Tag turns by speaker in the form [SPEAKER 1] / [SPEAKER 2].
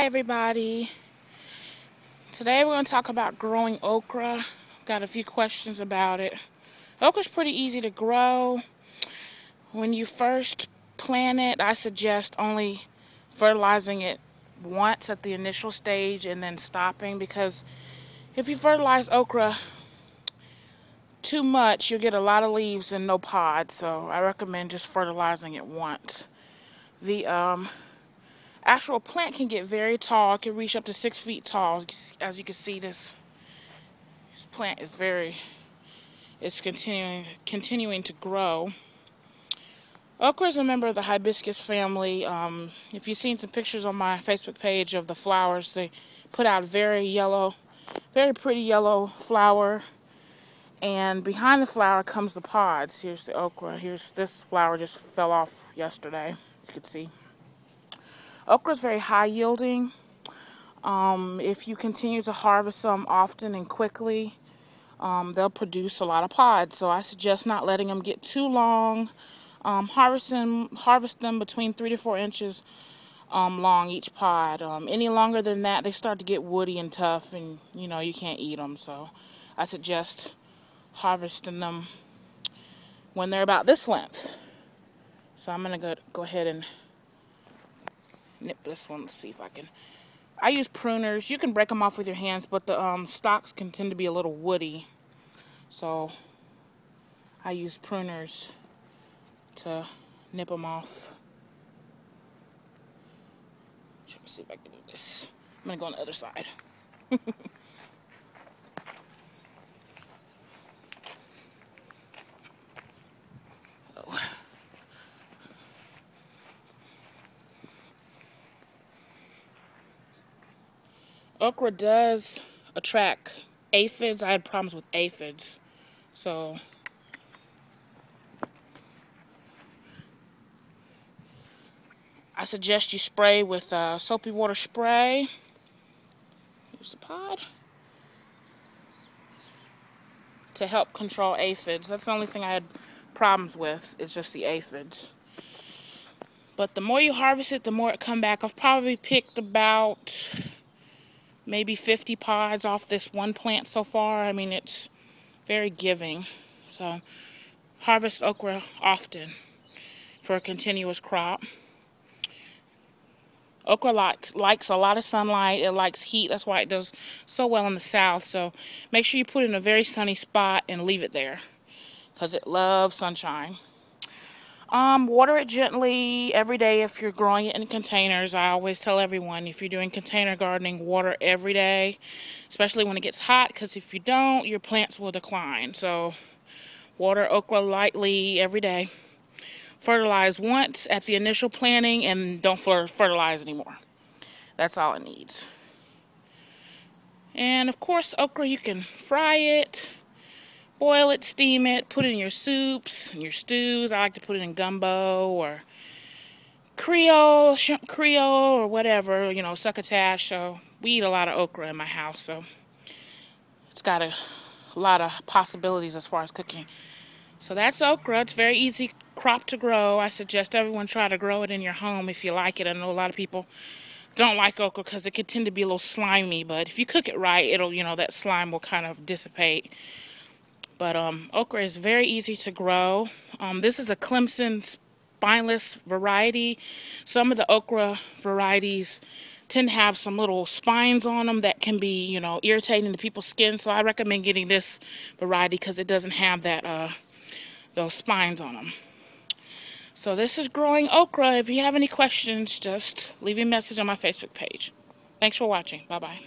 [SPEAKER 1] Hi everybody. Today we're going to talk about growing okra. Got a few questions about it. Okra's pretty easy to grow. When you first plant it, I suggest only fertilizing it once at the initial stage and then stopping, because if you fertilize okra too much, you'll get a lot of leaves and no pod. So I recommend just fertilizing it once. The actual plant can get very tall. It can reach up to 6 feet tall. As you can see, this plant is continuing to grow. Okra is a member of the hibiscus family. If you've seen some pictures on my Facebook page of the flowers, they put out very pretty yellow flower. And behind the flower comes the pods. Here's the okra. Here's this flower just fell off yesterday, as you can see. Okra is very high yielding. If you continue to harvest them often and quickly, they'll produce a lot of pods. So I suggest not letting them get too long. Harvest them between 3 to 4 inches long each pod. Any longer than that, they start to get woody and tough, and you can't eat them. So I suggest harvesting them when they're about this length. So I'm gonna go ahead and nip this one. Let's see if I can. I use pruners. You can break them off with your hands, but the stalks can tend to be a little woody, so I use pruners to nip them off. Try to see if I can do this. I'm gonna go on the other side. Okra does attract aphids. I had problems with aphids, so I suggest you spray with soapy water spray. Here's the pod to help control aphids. That's the only thing I had problems with, is just the aphids. But the more you harvest it, the more it come back. I've probably picked about maybe 50 pods off this one plant so far. I mean, it's very giving. So harvest okra often for a continuous crop. Okra likes a lot of sunlight. It likes heat. That's why it does so well in the south. So make sure you put it in a very sunny spot and leave it there, because it loves sunshine. Water it gently every day if you're growing it in containers. I always tell everyone, if you're doing container gardening, water every day, especially when it gets hot, because if you don't, your plants will decline. So water okra lightly every day. Fertilize once at the initial planting, and don't fertilize anymore. That's all it needs. And of course, okra, you can fry it, boil it, steam it, put it in your soups and your stews. I like to put it in gumbo or Creole, shrimp Creole, or whatever, succotash. So we eat a lot of okra in my house, so it's got a lot of possibilities as far as cooking. So that's okra. It's a very easy crop to grow. I suggest everyone try to grow it in your home if you like it. I know a lot of people don't like okra because it can tend to be a little slimy, but if you cook it right, it'll, that slime will kind of dissipate. But okra is very easy to grow. This is a Clemson spineless variety. Some of the okra varieties tend to have some little spines on them that can be, irritating to people's skin. So I recommend getting this variety because it doesn't have that those spines on them. So this is growing okra. If you have any questions, just leave me a message on my Facebook page. Thanks for watching. Bye-bye.